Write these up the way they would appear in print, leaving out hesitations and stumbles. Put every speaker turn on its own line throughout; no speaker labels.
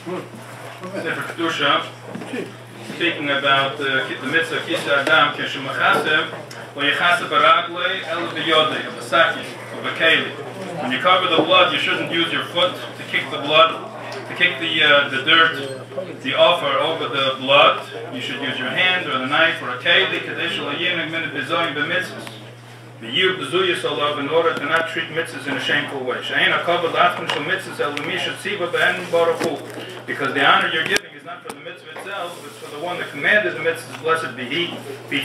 Sefer Kedusha, speaking about the mitzvah Kisa Adam Keshumachasem, or Yechasa Baragle, El Biyode, of a Saki, of a Keli. When you cover the blood, you shouldn't use your foot to kick the blood, to kick the dirt, the offer over the blood. You should use your hand or the knife or a Keli, Kadeshal Ayinig Minute Bizoyim B'mitzvahs. The year Bezuyas Allah, in order to not treat mitzvahs in a shameful way. Because the honor you're giving is not for the mitzvah itself, it's for the one that commanded the mitzvahs, blessed be He. That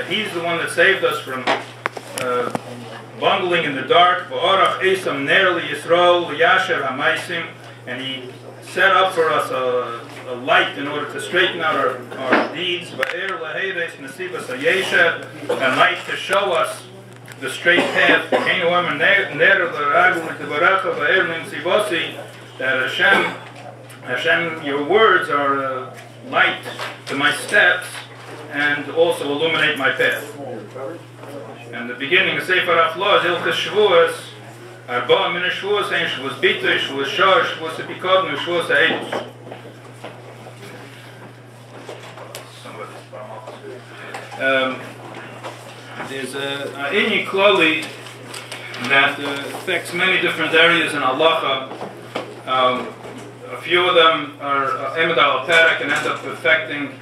He's the one that saved us from bungling in the dark. And He set up for us a light in order to straighten out our deeds, and light to show us the straight path. That Hashem, your words are a light to my steps and also illuminate my path. And the beginning of Sefer Achla is Ilchas Shavuos. Arba min Shavuos, ein Shavuos Bita, Shavuos Shor, Shavuos Epikodnu, Shavuos Ha'edus. There's a inyan klali that affects many different areas in halacha. A few of them are emed al perek and end up affecting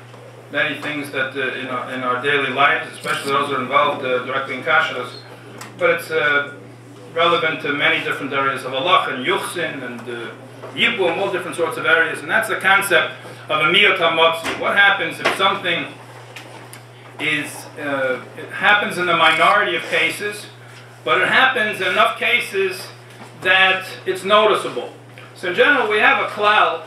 many things that in our daily lives, especially those that are involved directly in kashrus. But it's relevant to many different areas of halacha and yuchsin and yibum, all different sorts of areas. And that's the concept of a miyot hamotzi. What happens if something it happens in the minority of cases, but it happens in enough cases that it's noticeable. So in general, we have a klal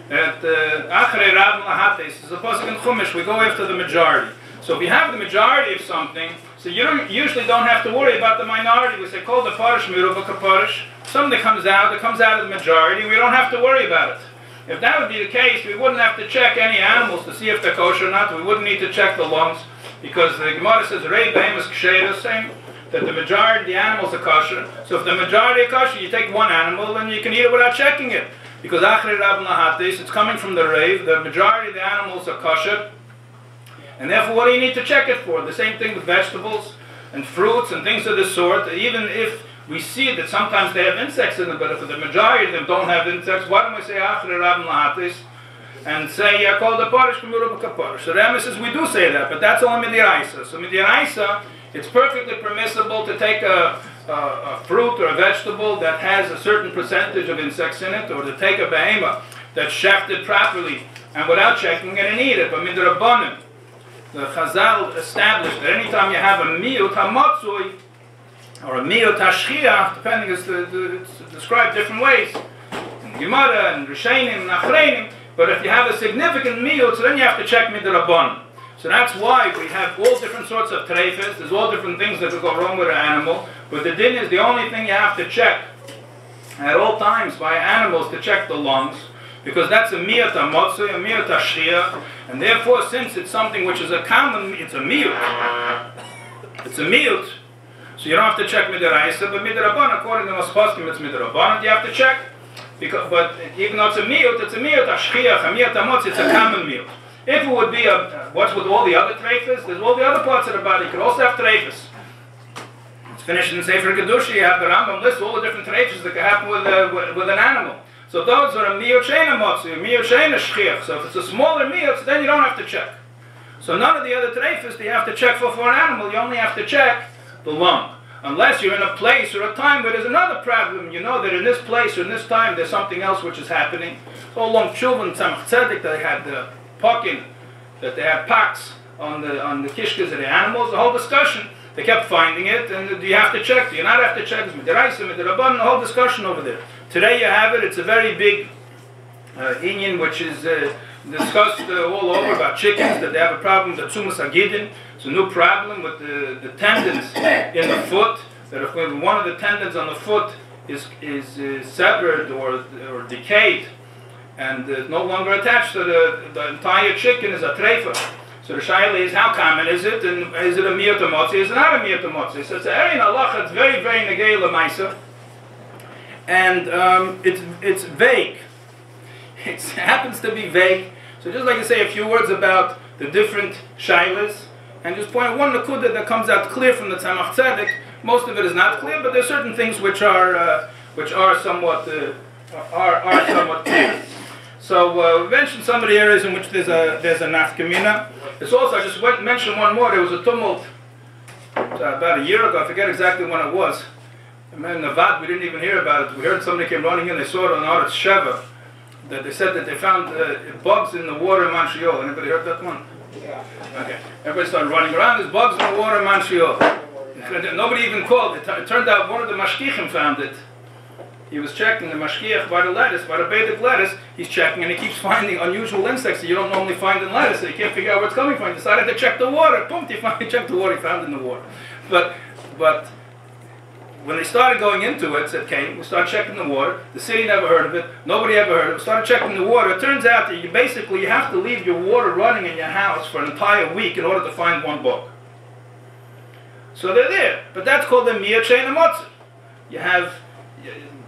that achrei rab lahates is a pasuk in Chumash. We go after the majority. So if you have the majority of something, so you usually don't have to worry about the minority. We say kol the parish miruva kaparish. Something comes out of the majority. We don't have to worry about it. If that would be the case, we wouldn't have to check any animals to see if they're kosher or not. We wouldn't need to check the lungs, because the Gemara says, Rei behemoth ksheira, saying that the majority of the animals are kosher. So if the majority are kosher, you take one animal and you can eat it without checking it. Because achrei rab lahatis, it's coming from the rave, the majority of the animals are kosher. And therefore, what do you need to check it for? The same thing with vegetables and fruits and things of this sort. Even if we see that sometimes they have insects in them, but if the majority of them don't have insects, why don't we say achrei rab lahatis and say kol the parish k'miruv kaparish? So the Rambam says we do say that, but that's only midiraisa. So midiraisa, it's perfectly permissible to take a fruit or a vegetable that has a certain percentage of insects in it, or to take a behemoth that's shafted properly and without checking it and eat it. But midrabanan, the Chazal established that anytime you have a miyut hamatzui or a miyut hashchiyah, depending, it's described different ways in Gemara and Rishonim and Achreinim. But if you have a significant miyut, so then you have to check midrabanan. So that's why we have all different sorts of treifas. There's all different things that could go wrong with an animal. But the din is the only thing you have to check at all times by animals to check the lungs, because that's a miyut hamotzi, a miyut hashchiyah, and therefore, since it's something which is a common, it's a miyut. It's a miyut. So you don't have to check midiraisa, but midrabanan, according to most poskim, it's midrabanan. You have to check, but even though it's a miyut hashchiyah, a miyut hamotzi, it's a common miyut. If it would be what's with all the other treifas, there's all the other parts of the body. You could also have treifas. It's finished in Sefer Kedusha. You have the Rambam list all the different treifas that can happen with an animal. So those are a miyut sheina motzi, a miyut sheina shchiach. So if it's a smaller miyut, then you don't have to check. So none of the other treifas do you have to check for an animal. You only have to check the lung. Unless you're in a place or a time where there's another problem. You know that in this place or in this time there's something else which is happening. So long children, Tzemach Tzedek, they had the pokin, that they had pox on the kishkas of the animals. The whole discussion, they kept finding it, and do you have to check? Do you not have to check? It's midiraisa, midrabanan, the whole discussion over there. Today you have it. It's a very big inyan which is discussed all over about chickens, that they have a problem with the tzumas agidin. It's a new problem with the tendons in the foot, that if one of the tendons on the foot is severed or decayed, and no longer attached to the entire chicken, is a treifa. So the shaila is, how common is it? And is it a miyut hamotzi? Is it not a miyut hamotzi? So it's an area in halacha. It's very, very negei l'maisa. and it's vague. It happens to be vague. So just like to say a few words about the different shaylas, and just point out one nakuda that comes out clear from the Tzemach Tzedek. Most of it is not clear, but there are certain things which are somewhat somewhat clear. So we mentioned some of the areas in which there's a nafkamina. There's also, I just mentioned one more. There was a tumult about a year ago. I forget exactly when it was. In Navad, we didn't even hear about it. We heard somebody came running in. They saw it on Aretz Sheva. That they said that they found bugs in the water in Monshiol. Anybody heard that one? Yeah. Okay. Everybody started running around. There's bugs in the water in Monshiol. Nobody even called. It turned out one of the mashkichim found it. He was checking the mashkiach by the lettuce, by the Vedic lettuce. He's checking, and he keeps finding unusual insects that you don't normally find in lettuce. So he can't figure out where it's coming from. He decided to check the water. Boom! He finally checked the water. He found it in the water. But when they started going into it, said Cain, we started checking the water. The city never heard of it. Nobody ever heard of it. We started checking the water. It turns out that you have to leave your water running in your house for an entire week in order to find one bug. So they're there. But that's called a miyah chain amotzi. You have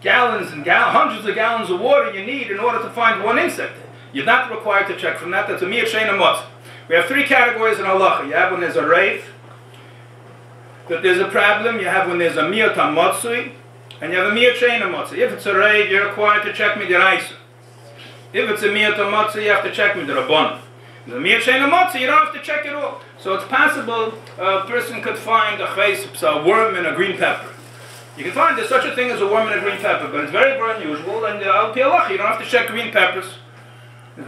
gallons and hundreds of gallons of water you need in order to find one insect. You're not required to check from that. That's a miyah chain amotzi. We have three categories in halacha. You have when there's a rave, that there's a problem. You have when there's a miyat hamotzui, and you have a miyat shein hamotzui. If it's a rave, you're required to check midiraisa. If it's a miyat hamotzui, you have to check midirabon. The miyat shein hamotzui, you don't have to check it all. So it's possible a person could find a worm in a green pepper. You can find there's such a thing as a worm in a green pepper, but it's very, very unusual, and al pi halacha, you don't have to check green peppers.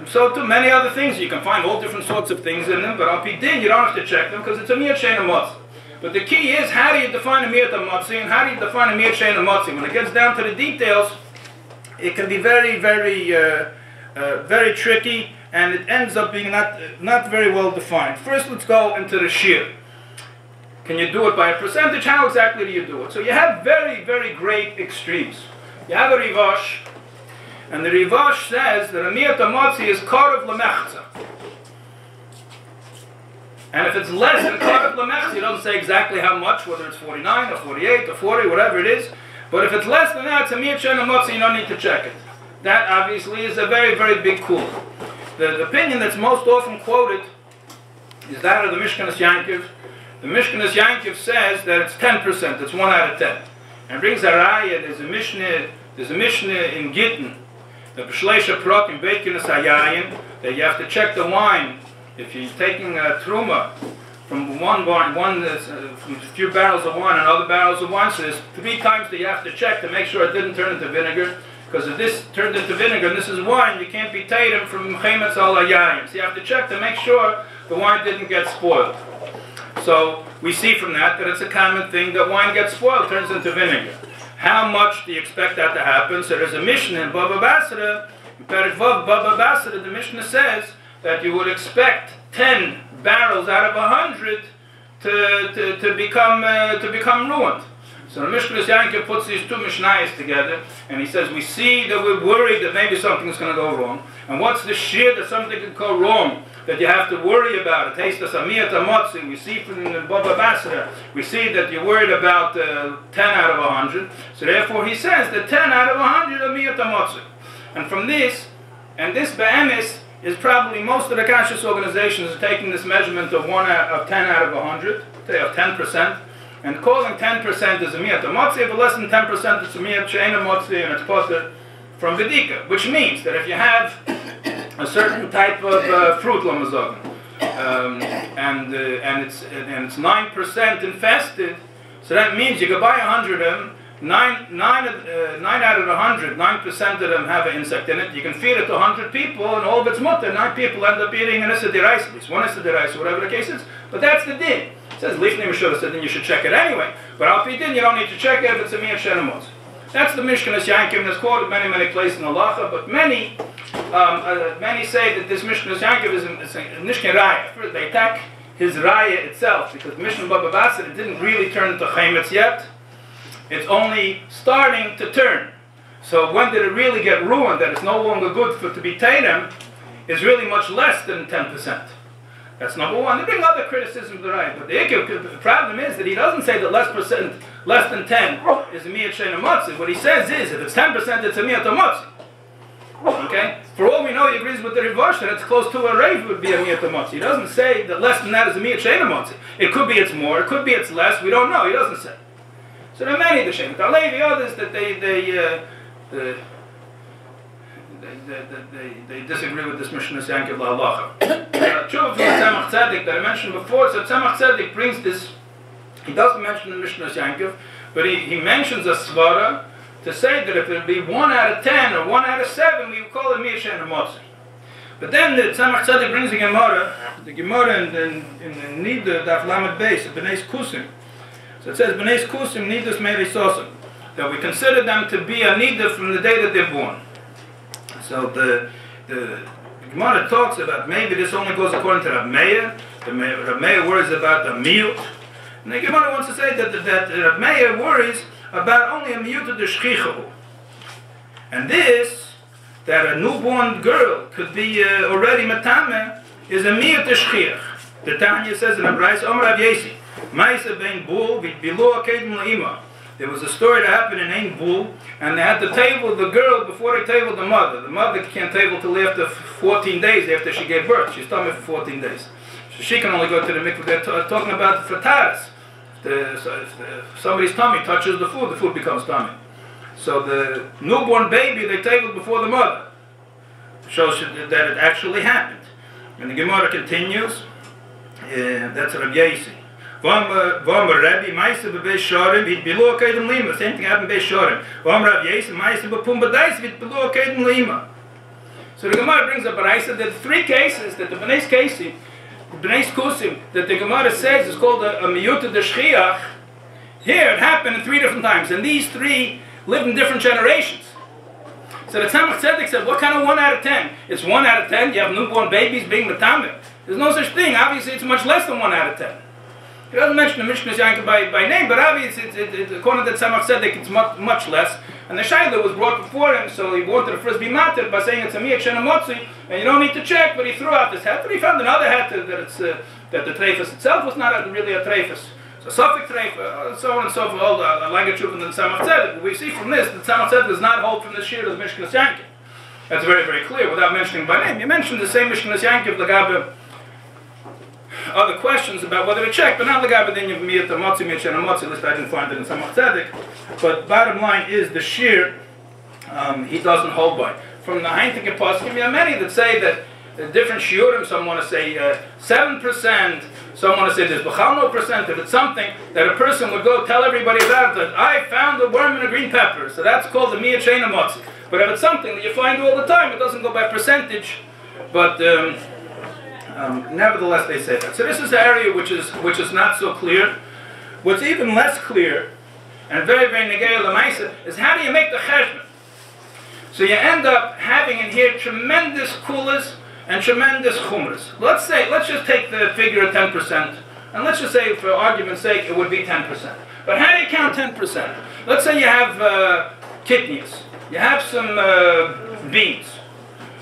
So too many other things, you can find all different sorts of things in them, but al pi din, you don't have to check them because it's a miyat shein hamotzui. But the key is, how do you define a miyat hamotzui and how do you define a miyat shein hamotzui? When it gets down to the details, it can be very, very, very tricky, and it ends up being not very well defined. First, let's go into the shir. Can you do it by a percentage? How exactly do you do it? So you have very, very great extremes. You have a rivash, and the rivash says that a miyat hamotzui is karev lemechza. And if it's less than karev lemechza, you don't say exactly how much, whether it's 49 or 48 or 40, whatever it is. But if it's less than that, it's a miyat shein hamotzui, you don't need to check it. That obviously is a very, very big kul. The opinion that's most often quoted is that of the Mishkanas Yankiv. The Mishkanas Yankiv says that it's 10%, it's 1 out of 10. And brings a raya, there's a Mishnah in Gittin, the B'shleisha Prok in Beit Kinus Hayayin, that you have to check the wine. If you're taking a truma from from a few barrels of wine and other barrels of wine, so there's 3 times that you have to check to make sure it didn't turn into vinegar. Because if this turned into vinegar and this is wine, you can't be tatum from chemetz al hayayim. So you have to check to make sure the wine didn't get spoiled. So we see from that it's a common thing that wine gets spoiled, turns into vinegar. How much do you expect that to happen? So there's a Mishnah in Baba Basra, in Perek Vav Baba Basra, the Mishnah says that you would expect 10 barrels out of 100 to become ruined. So the Mishkanas Yankiv puts these 2 Mishnayos together, and he says, we see that we're worried that maybe something is going to go wrong. And what's the shir that something could go wrong, that you have to worry about it? Taste the Samiyat HaMotzi, we see from the Baba Basra, we see that you're worried about 10 out of 100. So therefore he says that 10 out of 100 are Miyat HaMotzi. And from this, and this Be'emes, is probably most of the conscious organizations are taking this measurement of 10 out of 100, say of 10%, and calling 10% as a miyat hamotzui, but less than 10% it's a miyat shein hamotzui, and it's posted from Vedika, which means that if you have a certain type of fruit, lamazog, and it's 9% infested, so that means you could buy 100 of them. 9 out of 100, 9% of them have an insect in it. You can feed it to 100 people, and all of its mutter. 9 people end up eating an issa deraisa, at least one issa deraisa, whatever the case is. But that's the din. It says lifnei mishura, so then you should check it anyway. But al pi din, you don't need to check it if it's a miyat shein hamotzui. That's the Mishkanas Yankiv, and it's quoted many places in halacha. But many say that this Mishkanas Yankiv is a nishkin raya. First, they attack his raya itself because the Mishnah Baba Basra didn't really turn into chemetz yet. It's only starting to turn. So when did it really get ruined, that it's no longer good to be tatum, is really much less than 10%. That's number one. They bring other criticisms to the right, but the problem is that he doesn't say that less less than 10 is a miyat shein motzi. What he says is, if it's 10%, it's a miyat motzi. Okay? For all we know, he agrees with the Rivash that it's close to a reiv would be a miyat motzi. He doesn't say that less than that is a miyat shein motzi. It could be it's more, it could be it's less, we don't know, he doesn't say. So there are many the Shem. The Alevi others that they disagree with this Mishnah Yankiv La'alacha. Tshuva from the Tzemach Tzedek that I mentioned before, so Tzemach Tzedek brings this, he doesn't mention the Mishnah Yankiv, but he mentions a svara to say that if it would be 1 out of 10 or 1 out of 7, we would call it Miyat Shein Motzi. But then the Tzemach Tzedek brings the Gemara in the Nida Daf Lamed Beis, B'neis Kusim. So it says B'neis Kusim Nidas Meiri Sosim, that we consider them to be a Nida from the day that they're born. So the Gemara talks about, maybe this only goes according to Rab Meir. Rab Meir worries about the miyut. And the Gemara wants to say that Rab Meir worries about only a miyut of the shchichu. And this, that a newborn girl could be already matame, is a miyut of shchiach. The Tanya says in Abrais, Omer Rav Yesi, Ma'isa bein bul, v'bilu akedim la'ima. There was a story that happened in Ein Bul, and they had to table the girl before they tabled the mother. The mother can't table till after 14 days after she gave birth. She's tummy for 14 days. So she can only go to the mikveh. They're talking about frataras. If somebody's tummy touches the food becomes tummy. So the newborn baby they tabled before the mother. Shows that it actually happened. And the Gemara continues. That's Rabbi Yasi. Same thing happened in Beis Shorim. So the Gemara brings up, but I said that 3 cases that the B'nai Kusim, that the Gemara says is called a miyut de shchiach. Here it happened in 3 different times, and these 3 lived in different generations. So the Tzemach Tzedek said, what kind of 1 out of 10? It's 1 out of 10. You have newborn babies being matameh. There's no such thing. Obviously, it's much less than 1 out of 10. He doesn't mention the Mishnah Yankiv by name, but obviously, according to the Tzemach Tzedek, it's much less. And the Shaila was brought before him, so he wanted to first be matir by saying it's a miyat shein motzi, and you don't need to check, but he threw out this heter. He found another heter that the treifus itself was not really a treifus. So Suffolk treifus, so on and so forth, all the language of the Tzemach Tzedek. We see from this, the Tzemach Tzedek does not hold from the shir of the Mishnah Yankiv. That's very, very clear, without mentioning by name. You mentioned the same Mishnah Yankiv, Lagabe, other questions about whether to check, but not Lagabe din of miyat motzi, miyat shein motzi, at least I didn't find it in Tzemach Tzedek. But bottom line is, the shir, he doesn't hold by. From the Heintik and Poskim, there are many that say that different shiurim, some want to say 7%, some want to say there's b'chal no percent, if it's something that a person would go tell everybody about, that I found a worm in a green pepper, so that's called the miyat shein motzi. But if it's something that you find all the time, it doesn't go by percentage, but nevertheless they say that. So this is an area which is not so clear. What's even less clear, and very, very negei l'maisa, is how do you make the cheshbon? So you end up having in here tremendous kulas and tremendous chumras. Let's just take the figure of 10%, and let's just say, for argument's sake, it would be 10%. But how do you count 10%? Let's say you have kidneys, you have some beans,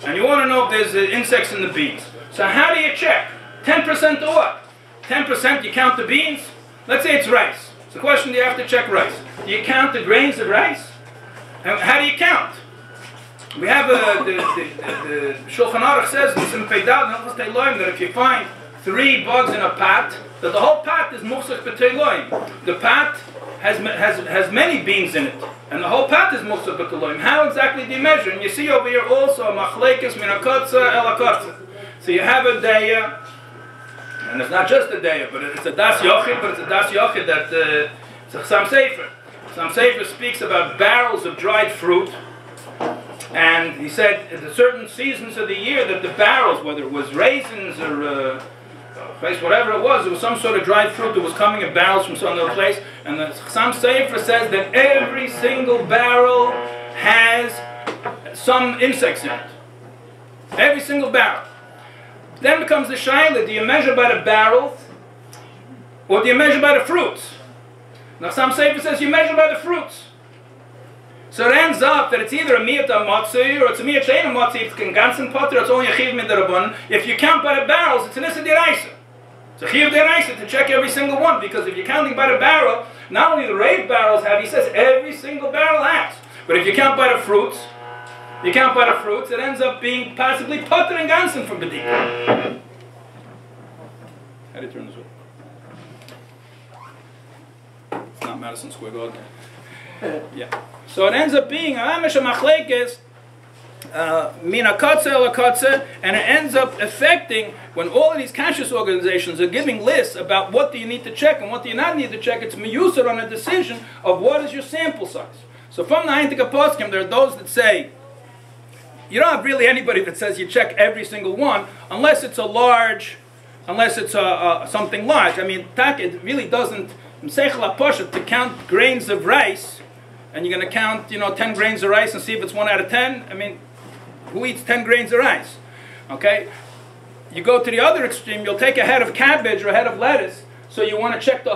and you want to know if there's insects in the beans. So how do you check? 10% or what? 10% you count the beans? Let's say it's rice. It's a question, do you have to check rice? Do you count the grains of rice? And how do you count? We have the Shulchan Aruch says in Sim Peidad that if you find 3 bugs in a pot, that the whole pot is muchsach b'teiloim. The pot has many beans in it, and the whole pot is muchsach b'teiloim. How exactly do you measure? And you see over here also a machlekes min hakotza el hakotza. So you have a daya, and it's not just a daya, but it's a das yochid, but it's a das yochid that it's a Chassam Sefer. Chassam Sefer speaks about barrels of dried fruit, and he said at certain seasons of the year that the barrels, whether it was raisins or whatever it was some sort of dried fruit that was coming in barrels from some other place, and the Chassam Sefer says that every single barrel has some insects in it. Every single barrel. Then becomes the shaila, do you measure by the barrels or do you measure by the fruits? Now some Sefer says you measure by the fruits. So it ends up that it's either a miyat motzi or it's a miyat shein motzi, it's in ganzen potter, it's only a chiv min derabbanan. If you count by the barrels, it's an issa deraisa. It's a chiv deraisa to check every single one, because if you're counting by the barrel, not only the rave barrels have, he says every single barrel has. But if you count by the fruits, it ends up being possibly potter and ganzen from Bedika. How do you turn this way? It's not Madison Square Garden. Yeah. So it ends up being Amish Machlekes, Mina Kotze la Kotze, and it ends up affecting when all of these conscious organizations are giving lists about what do you need to check and what do you not need to check. It's miyusar on a decision of what is your sample size. So from the Heintika Poskim, there are those that say you don't have really anybody that says you check every single one unless it's a large, unless it's something large. I mean, it really doesn't to count grains of rice, and you're going to count 10 grains of rice and see if it's 1 out of 10. I mean, who eats 10 grains of rice? Okay? You go to the other extreme, you'll take a head of cabbage or a head of lettuce, so you want to check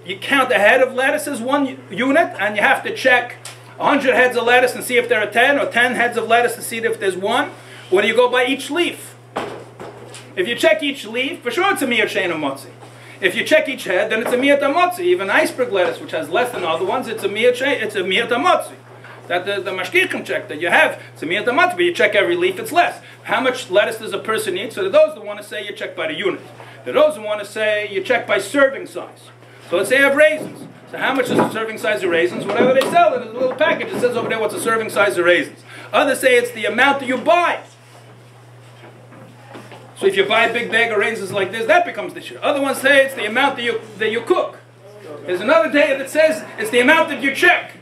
you count a head of lettuce as one unit, and you have to check 100 heads of lettuce and see if there are 10, or 10 heads of lettuce to see if there's 1. Or do you go by each leaf? If you check each leaf, for sure it's a miyat shein motzi. If you check each head, then it's a miyat motzi. Even iceberg lettuce, which has less than other ones, it's a miyat motzi. That the mashkichim check that you have, it's a miyat motzi, but you check every leaf, it's less. How much lettuce does a person need? So there are those that want to say you check by the unit. There are those who want to say you check by serving size. So let's say you have raisins. So how much is the serving size of raisins? Whatever they sell in a little package, it says over there what's the serving size of raisins. Others say it's the amount that you buy. So if you buy a big bag of raisins like this, that becomes the share. Other ones say it's the amount that you cook. There's another day that says it's the amount that you check,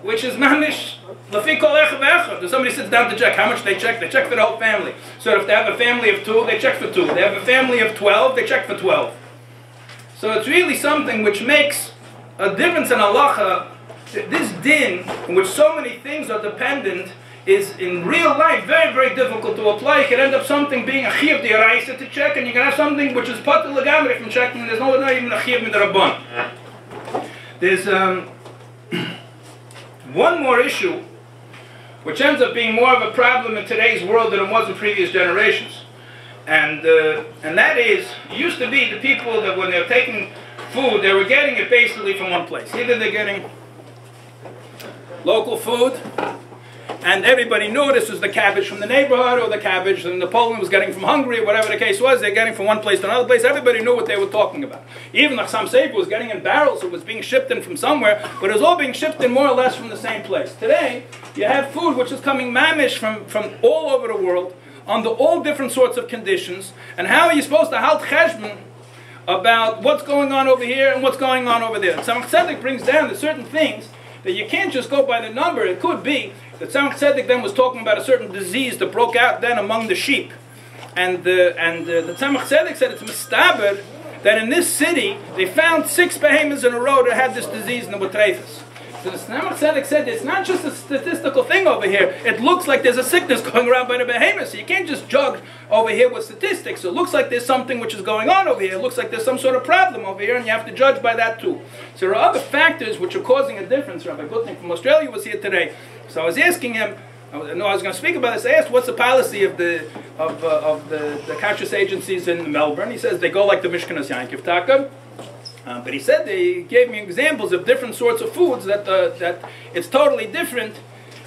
which is mamish lafi kol echad ve'echad. If somebody sits down to check, how much they check for the whole family. So if they have a family of 2, they check for 2. If they have a family of 12, they check for 12. So it's really something which makes a difference in halacha. This din, in which so many things are dependent, is in real life very, very difficult to apply. You could end up something being a chiyuv d'oraisa to check, and you can have something which is patur legamri from checking, and there's not even a chiyuv midrabban. There's one more issue, which ends up being more of a problem in today's world than it was in previous generations. And that is, it used to be the people that when they were taking food, they were getting it basically from one place. Either they're getting local food, and everybody knew this was the cabbage from the neighborhood, or the cabbage that Napoleon was getting from Hungary, or whatever the case was. They're getting from one place to another place. Everybody knew what they were talking about. Even the Chassam Sofer was getting in barrels, it was being shipped in from somewhere, but it was all being shipped in more or less from the same place. Today, you have food which is coming mamish from all over the world, under all different sorts of conditions, and how are you supposed to halt cheshbon about what's going on over here and what's going on over there? Tzemach Tzedek brings down to certain things that you can't just go by the number. It could be that Tzemach Tzedek then was talking about a certain disease that broke out then among the sheep. And the Tzemach Tzedek said it's mistaber that in this city they found 6 behemoths in a row that had this disease in the Butreifus. So the Tzemach Tzedek said it's not just a statistical thing over here. It looks like there's a sickness going around by the behemoths. So you can't just judge over here with statistics. It looks like there's something which is going on over here. It looks like there's some sort of problem over here, and you have to judge by that too. So there are other factors which are causing a difference. Rabbi Gutnick from Australia was here today. So I was asking him, I was going to speak about this. I asked, what's the policy of the conscious agencies in Melbourne? He says they go like the Mishkanas Yankiv Taka. But he said they gave me examples of different sorts of foods that it's totally different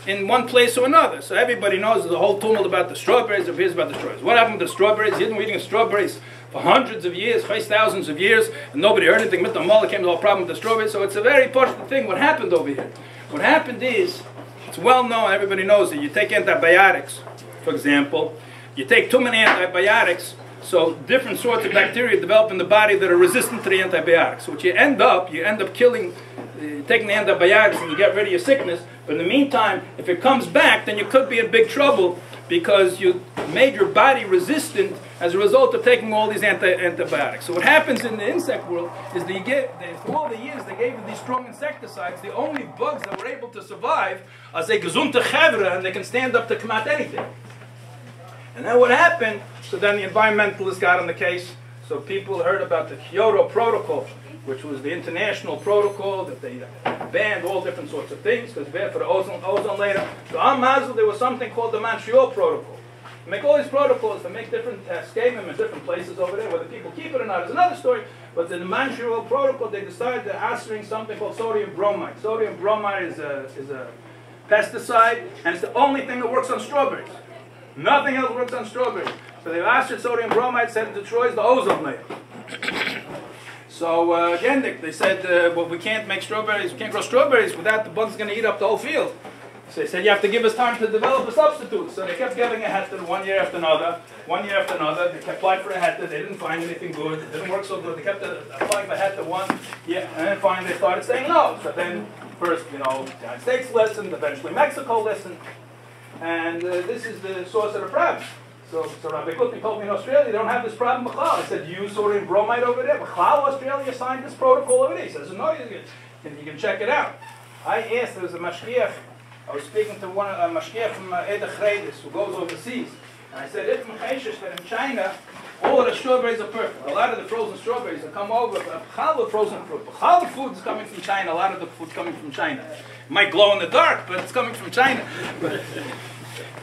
in one place or another. So everybody knows the whole tumult about the strawberries. If here's about the strawberries, what happened to the strawberries? He had been eating strawberries for hundreds of years, thousands of years, and nobody heard anything. Mit the Mullah came to the whole problem with the strawberries. So it's a very important thing. What happened over here? What happened is, it's well known. Everybody knows that you take antibiotics, for example. You take too many antibiotics. So different sorts of bacteria develop in the body that are resistant to the antibiotics. So what you end up killing, taking the antibiotics and you get rid of your sickness. But in the meantime, if it comes back, then you could be in big trouble because you made your body resistant as a result of taking all these antibiotics. So what happens in the insect world is that for all the years they gave you these strong insecticides, the only bugs that were able to survive are they gesunte chevra, and they can stand up to come out anything. And then what happened, so then the environmentalists got on the case, so people heard about the Kyoto Protocol, which was the international protocol that they banned all different sorts of things, because bad for the ozone layer. So on Mazel there was something called the Montreal Protocol. Make all these protocols to make different schemim in different places over there. Whether people keep it or not is another story. But in the Monsheral protocol, they decided to answering something called sodium bromide. Sodium bromide is a pesticide, and it's the only thing that works on strawberries. Nothing else works on strawberries. So they asked sodium bromide, said it destroys the ozone layer. So again, they said, well, we can't make strawberries, we can't grow strawberries without the bugs going to eat up the whole field. So they said, you have to give us time to develop a substitute. So they kept giving a heter 1 year after another, 1 year after another. They kept applying for a heter. They didn't find anything good. It didn't work so good. They kept applying for heter 1 year, and then finally they started saying no. So then first, the United States listened, eventually Mexico listened. And this is the source of the problem. So Rabbi Kutni told me in Australia, they don't have this problem. I said, you use sodium bromide over there? Australia signed this protocol over there. He says, no, you can check it out. I asked, there was a mashgiach, I was speaking to a mashgiach from Eda Chreidis, who goes overseas. And I said, if that in China, all of the strawberries are perfect. A lot of the frozen strawberries that come over, challah frozen fruit. Challah food is coming from China. A lot of the food coming from China. It might glow in the dark, but it's coming from China.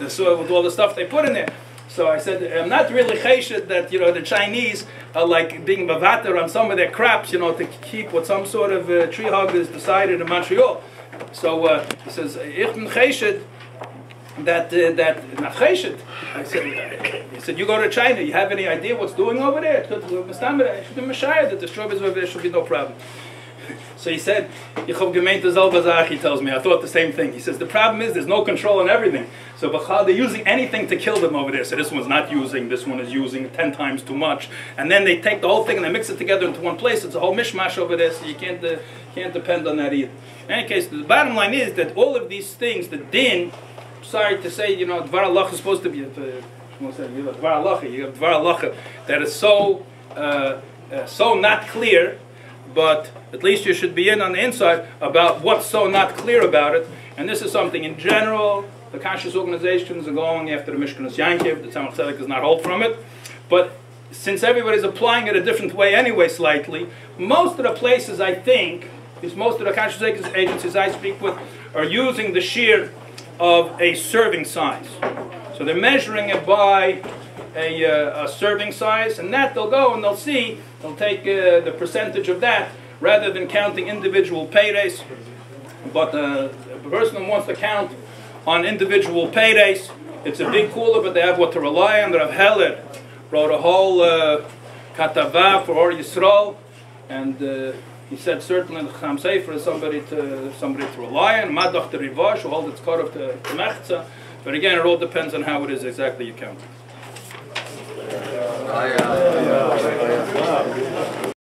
So with all the stuff they put in there. So I said, I'm not really chesed that the Chinese are like being bavater on some of their crops, to keep what some sort of tree huggers decided in Montreal. So he says, ich bin chesed that not chesed. He said, you go to China, you have any idea what's doing over there? That the strawberries over there should be no problem. So he said, he tells me, I thought the same thing. He says, the problem is there's no control on everything. So they're using anything to kill them over there. So this one's not using, this one is using 10 times too much. And then they take the whole thing and they mix it together into one place. It's a whole mishmash over there, so you can't depend on that either. In any case, the bottom line is that all of these things, the din, sorry to say, Dvar Allah is supposed to be, Dvar Allah, that is so not clear, but at least you should be in on the inside about what's so not clear about it. And this is something in general, the conscious organizations are going after the Mishkanos Yankiv, the Tzemach Tzedek does not hold from it. But since everybody's applying it a different way anyway slightly, most of the places I think, because most of the conscious agencies I speak with are using the shear of a serving size. So they're measuring it by a serving size, and that they'll go and they'll see, they'll take the percentage of that rather than counting individual paydays. But the person who wants to count on individual paydays, it's a big cooler, but they have what to rely on. Rav Heller wrote a whole katava for Or Yisrael, and he said certainly the Chacham Sefer is somebody to rely on. Madach the Rivash, who holds its korov to Mechza. But again, it all depends on how it is exactly you count.